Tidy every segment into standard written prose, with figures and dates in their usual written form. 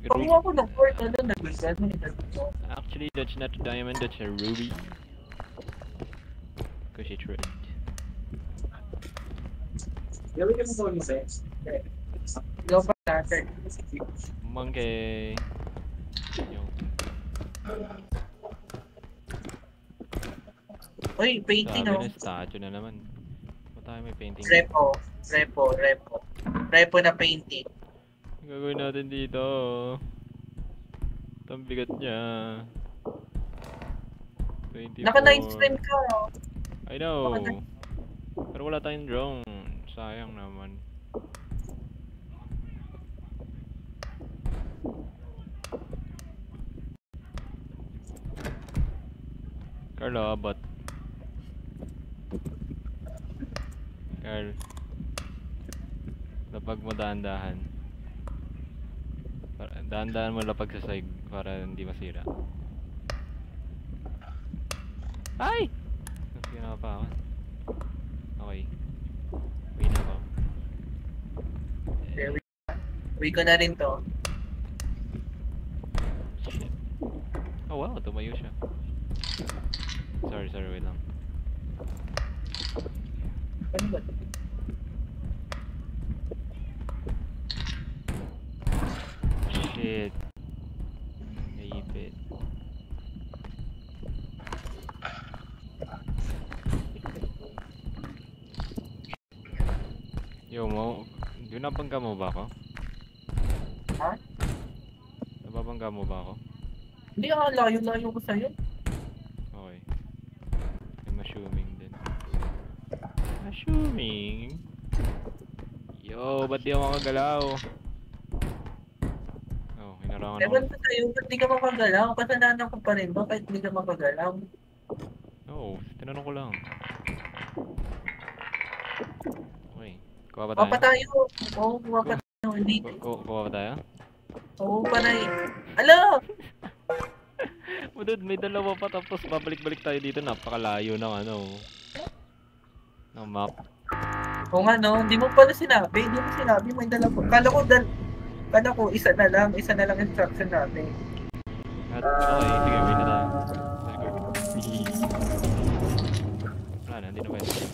Pakuha ko ng port, ano na? Actually, that's not a diamond, that's a ruby. Because it's red. Go pa natin. Monkey. Yo. Uy, painting Sabi oh. na statue na naman. Ba't tayo may painting? Repo na painting. Ang gagawin natin dito. Ito ang bigat niya. 24. Naka-9 stream ka. I know. Pero wala tayong drone. Sayang naman. Carlo, abot. Carl. Lapag mo dahan-dahan. Dahan-dahan mo lapag sa side para hindi masira. Ay! Sige na pa ako. Okay. Uwi na ako. Uwi ko na rin to. Shit. Oh wow, tumayo siya. Sorry, wait lang. Ano ba? Shit. Naipit. Yo, napabangga mo ba ako? Ha? Napabangga mo ba ako? Hindi ako, layo-layo ko sa'yo. Okay. I'm assuming din. Assuming? Yo, ba't di ako makagalaw? Oh, hinarangan ako. Ewan ko sa'yo, ba't di ka makagalaw? Kasalanan ko pa rin ba kahit di ka makagalaw? Oo, tinanong ko lang. Okay, kuha ba tayo? Kuha pa tayo. Oo, kuha pa tayo. Hindi. Kuha ba tayo? Oo, panay. Ala! Dude, may dalawa pa tapos babalik-balik tayo dito. Napakalayo ng ng map. Oo nga no, hindi mo pala sinabi. Hindi mo sinabi, may dalawa. Kala ko isa na lang instruction natin. Okay, sige, wait na tayo. Let's go. Wala na, hindi na pwede.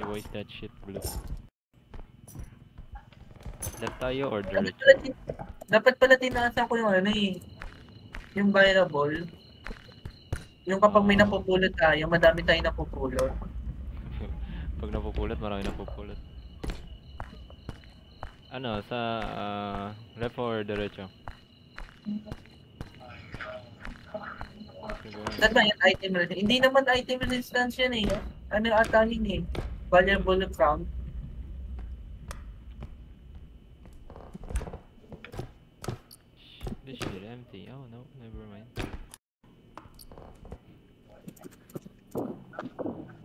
Why is that shit blue? Left tayo or diretso? Dapat pala tinasa ko yung yung variable. Yung kapag may napupulot tayo, madami tayong napupulot. Pag napupulot, marami napupulot. Ano, sa left or diretso? Saan ba yung item resistance? Hindi naman item resistance yan eh. Ano ata yun eh? Valuable crown. This shit empty. Oh no, never mind.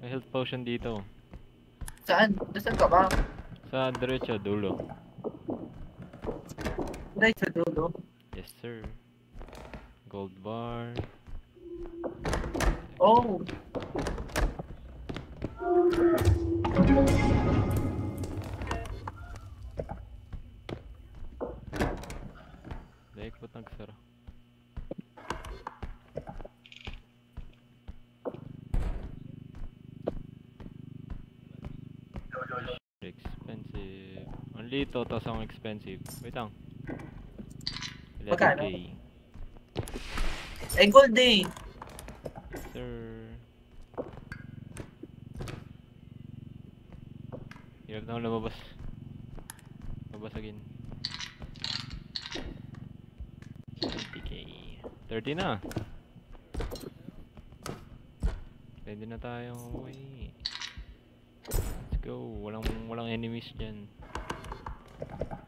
May health potion dito. Saan? Nasaan ka ba? Sa diretso, dulo. Dahil sa dulo. Yes sir. Gold bar. Oh! Dahil ba't nagsara? Expensive. Only ito, tapos ang expensive. Wait lang. 11k. Eh, gold eh! Sir. Hirap na ako lumabas. Babasagin. 20k. 30 na. Pwede na tayong umuwi. Let's go. Walang enemies dyan.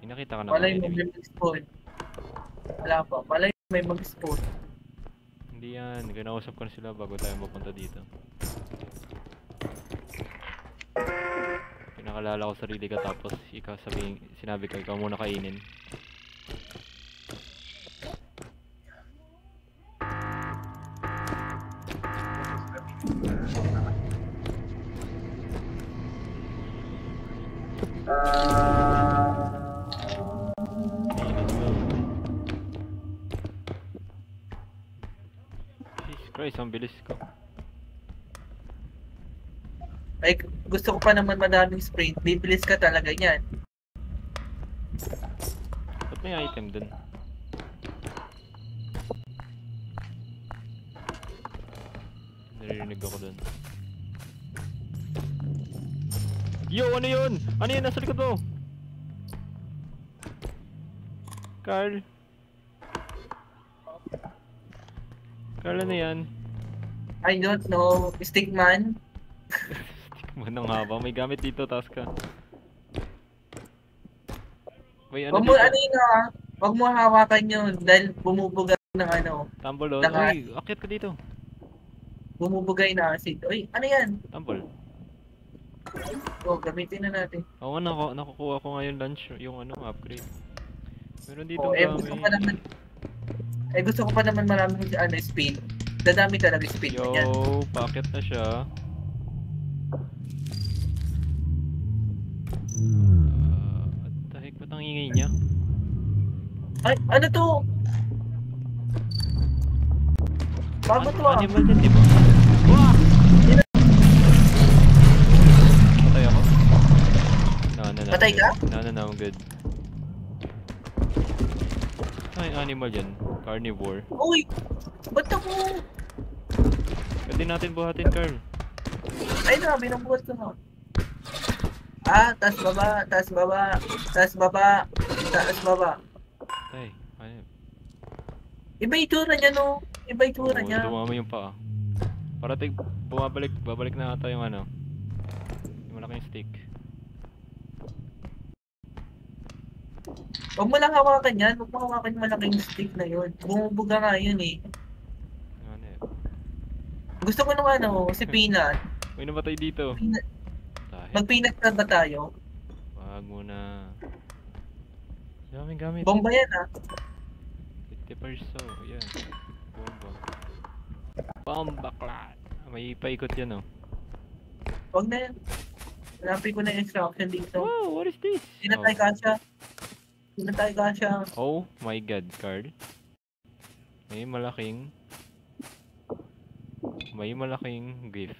May nakita ka na Malay mga mo enemy. may mag-spawn. Wala pa. Malay mo may mag-spawn. Hindi yan. Kinausap ko na sila bago tayo mapunta dito. Pinakalala ko sarili ka tapos sinabi ka ikaw muna kainin. Guys, ang bilis ko. Ay, gusto ko pa naman madaming sprint. Bibilis ka talaga yan. Ba't may item dun? Naririnig ako dun. Yo, ano yun? Ano yun? Nasa likod mo? Carl? Carl, ano yan? I don't know. Stickman? Manang haba. May gamit dito, taas ka. May ano Huwag mo, dito? ano yun ah. Huwag mo hawakan yun dahil bumubuga ng ano. Tumble doon. Naka- Uy, akit ka dito. Bumubugay na acid. Uy, ano yan? Tumble. Oh, gamitin na natin. Oo, nakukuha ko ngayon lunch, yung ano, upgrade. Meron dito Oh, gusto ko pa naman. Gusto ko pa naman maraming ano, speed. Dadami talaga speed Yo, niya. packet na siya. What the heck, ba't ang ingay niya? Ay, ano to? Bago to ah. Animal din, di ba? Wah! Patay ako? No, Patay I'm ka? good. No, I'm good. Ay, animal yan. Carnivore. Uy! Ba't ako? Pwede natin buhatin, Carl. Ay na, binubuhat ko na. Ah, taas baba, taas baba, taas baba, taas baba. Tay, ano? Iba yung itsura niya no. Iba yung itsura Oo, niya. dumami yung paa. Parating, babalik na ata yung ano. Yung malaking stick. Huwag mo lang hawakan yan. Huwag mo hawakan yung malaking stick na yun. Bumubuga nga yun eh. Ano eh. Gusto ko nung ano, si Peanut. May namatay dito. Peanut. Dahil, Mag-peanut na ba tayo? wag muna. Daming gamit. Bomba yan ah. 50 perso. Yan. Bomba. Bomba clat. May paikot yan oh. Huwag na yan. Hanapin ko na yung instruction dito. Wow, what is this? Hindi na tayo kasha. Hindi na tayo kasha. Oh my god, Carl. May malaking gift.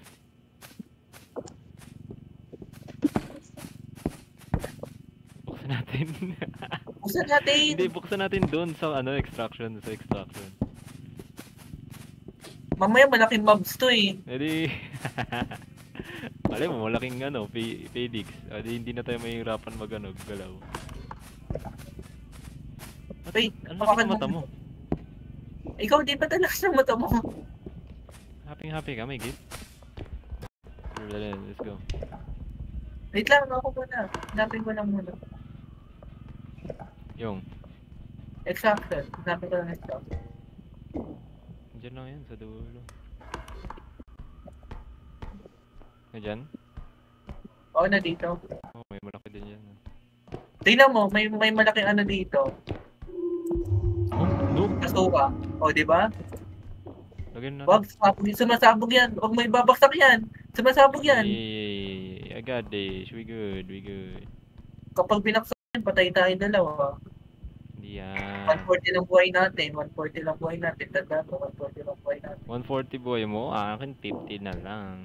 Buksan natin. Buksan natin! Hindi, buksan natin doon sa ano, extraction. Mamaya malaking mobs to eh. Edi, alam mo, malaking ano, Phoenix. Edi, hindi na tayo mahihirapan mag-ano, galaw. Wait, Ano hawakan laki ng mata mo? Ikaw di ba talaga sa mata mo? Happy ka, may gift? Let's go. Wait lang, ako muna. Hanapin ko lang muna. Yung, Extraction. Hanapin ko lang extraction. dyan lang yan, sa dulo. Dyan? Oo na dito. Oh, may malaki din yan. Tingnan mo, may malaking ano dito. Oh, no! Kasuka. O, di ba? Lagyan na. Wag, sumasabog yan. Wag may babaksak yan. Sumasabog yan. Yay! I got this. We good. Kapag binaksak yan, patay tayo dalawa. Hindi yan. 140 lang buhay natin. 140 lang buhay natin. Tanda mo, 140 lang buhay natin. 140 boy mo, akin 50 na lang.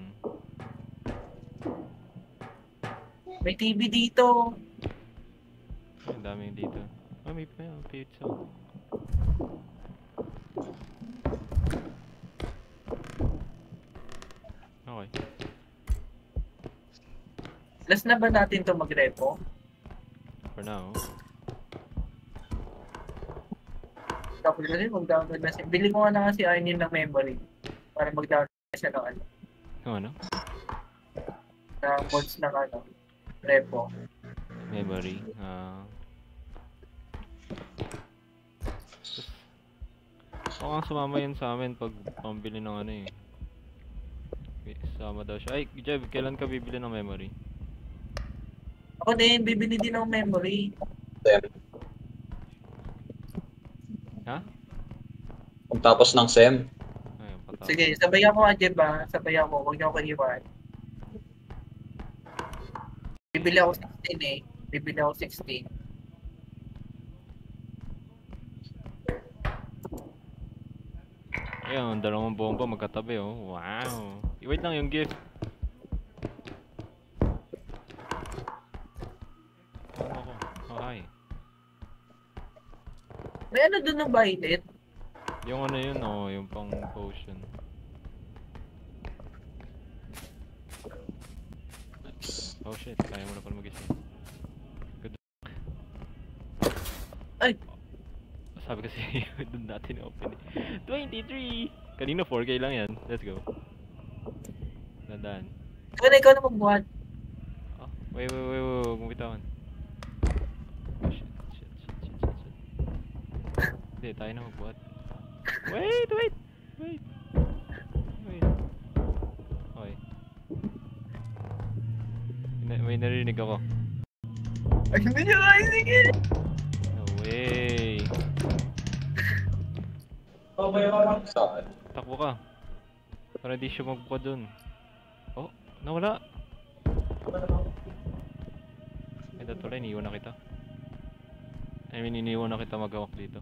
May TV dito. Ay, ang daming dito. Ah, may pizza. Okay. Last na ba natin to mag-repo? For now. Tapos na rin, mag-download na siya. Bili ko nga na kasi Arnin ng memory. Para mag-download na siya ng ano. Ano? Na mods ng ano. Repo. Memory. Oo nga, sumama yun sa amin pag pambili ng ano eh. Sama daw siya. Ay, Jeb, kailan ka bibili ng memory? Ako din, bibili din ng memory. SEM. Ha? Pagtapos ng SEM. Ayun, patapos. Sige, sabay ako nga, Jeb ah. Sabay ako, huwag niyo ako iwan. Bibili ako 16 eh. Bibili ako 16. Ayun, dalawang bomba magkatabi oh. Wow. Wait lang yung gift. Ano ko? Oh, hi. May ano dun ng violet? Yung ano yun oh, yung pang potion. Oh shit, kaya mo na pala mag-isip. Good. Ay! Sabi kasi doon natin open eh. 23! Kanina 4K lang yan. Let's go. Dandaan. Ikaw na magbuhat. Oh, wait. Gumitawan. Oh shit. Hindi, tayo na magbuhat. Wait! Okay. May narinig ako. Ay, hindi niya kaya, sige! No way! Saan? Takbo ka. Para di siya magbuhat dun. Oh, nawala! Ay, dapat pala, iniwan na kita. I mean, iniwan na kita mag-hawak dito.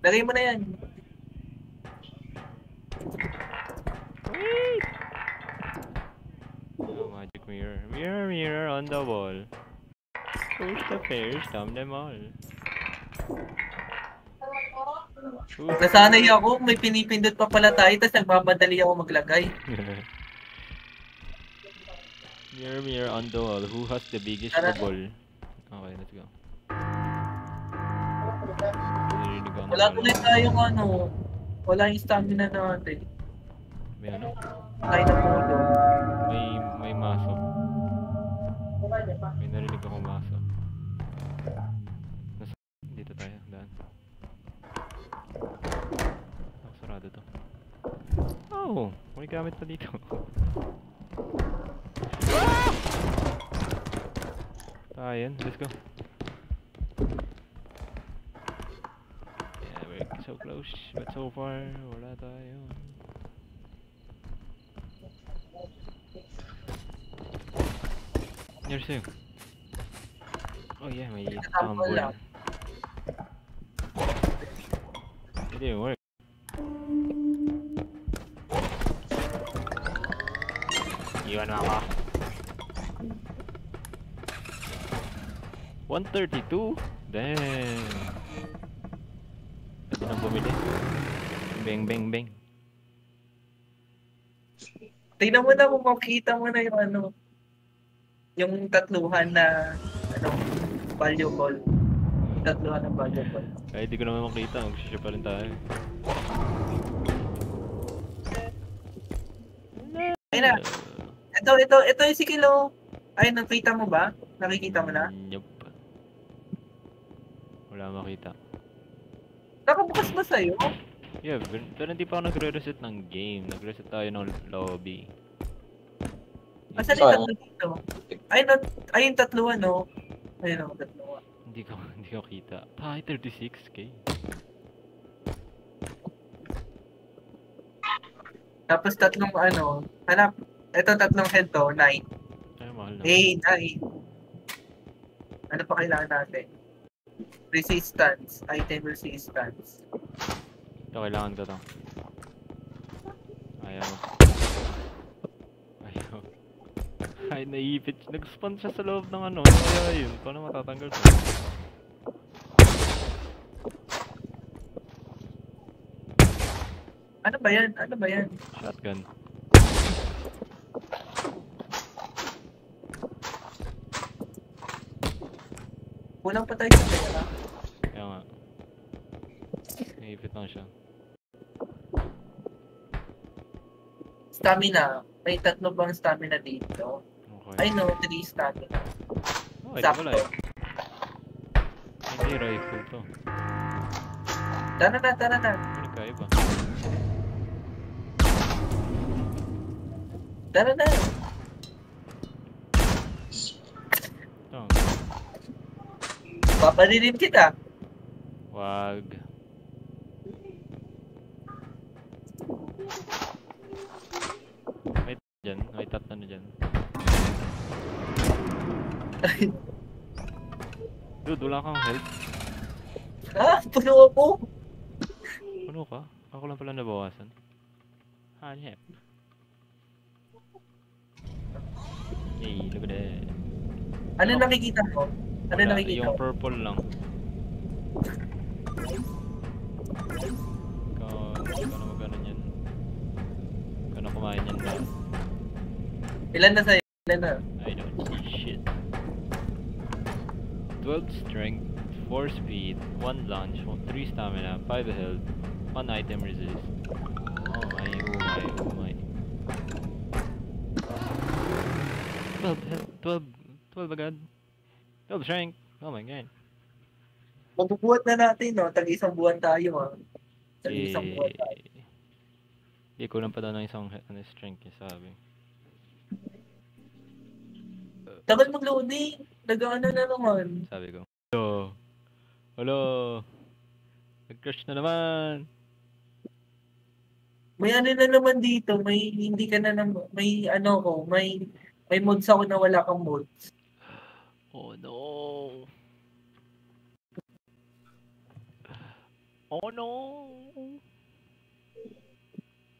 Lagay mo na yan. Wait! Oh, magic mirror. Mirror on the wall. Push the pairs, thumb them all. Nasanay ako, may pinipindot pa pala tayo, tapos nagmamadali ako maglagay. Mirror on the wall. Who has the biggest Tara. bubble? Okay, let's go. Narinig ako ng Wala ball. tuloy tayong ano, wala yung stamina natin. May ano? Tayo na pulo. May maso. May narinig ako maso. Dito tayo, daan. Oh, sarado to. Oh, may gamit pa dito. Ayan, let's go. Yeah, we're so close, but so far, wala tayo. There's two. Oh yeah, may tumble. lang. It didn't work. Iwan mo ako. 132? Damn. Pwede nang bumili. Bang. Tingnan mo na kung makikita mo na yung ano, yung tatluhan na, ano, value call. Tatluhan ng value call. Kahit di ko naman makita, mag-share pa rin tayo. Ayun na. Ito yung si Kilo. Ay, nakita mo ba? Nakikita mo na? Yup. Wala makita. Nakabukas ba sa'yo? Yeah, pero hindi pa ako nagre-reset ng game. Nag-reset tayo ng lobby. Asan yung tatlo dito? Ay, yung tatluhan, no? Ayun o, tatluhan. Hindi ko kita. Ay, 36k. Tapos tatlong ano, hanap. Ito tatlong head to, 9. Ay, mahal na. 9. Ano pa kailangan natin? Resistance. Item resistance. Ito, kailangan ko to. Ayaw. Ay, naipit. Nag-spawn siya sa loob ng ano. Kaya yun. Paano matatanggal to? Ano ba yan? Shotgun. Kulang pa tayo sa pera. Kaya nga. Naipit lang siya. Stamina. May tatlo bang stamina dito? Okay. Ay no, 3 stamina. Okay, Sakto. wala eh. Hindi rifle to. Tara na. Ano kaiba? Tara na. Ito. Papadilin kita. Wag. May tatlo na dyan. Dude, wala kang health. Puno ako. Ano ka? Ako lang pala nabawasan. Hanep. Yay, look at that. Ano Ano? nakikita mo? Ano Wala, nakikita yung mo? purple lang. Ikaw na magkano yan. Ikaw na kumain yan ba? Ilan na sa'yo? Ilan na? I don't see shit. 12 strength, 4 speed, 1 launch, 3 stamina, 5 health, 1 item resist. Oh my, oh my, oh my. 12 health, 12 agad. 12 strength. Oh my god. Mabubuhat na natin, no? Tag-isang buwan tayo, ha? Tag-isang buwan tayo. Hindi, kulang pa daw ng isang strength yung sabi. Tagal mag-loading. Nag-ano na naman. Sabi ko. Hello. Hello. Nag-crush na naman. May ano na naman dito, may hindi ka na naman, may ano ko, may mods ako na wala kang mods. Oh no. Oh no.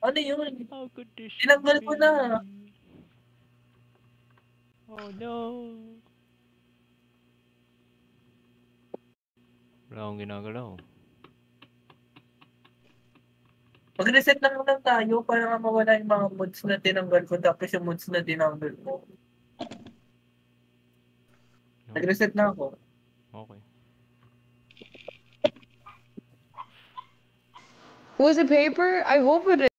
Ano yun? How could this Tinanggal ko na. be? Oh no. Wala akong ginagalaw. Mag-reset lang tayo para nga mawala yung mga mods na tinanggal ko tapos yung mods na tinanggal ko. No? Nag-reset na ako. Okay. Was it paper? I hope it is.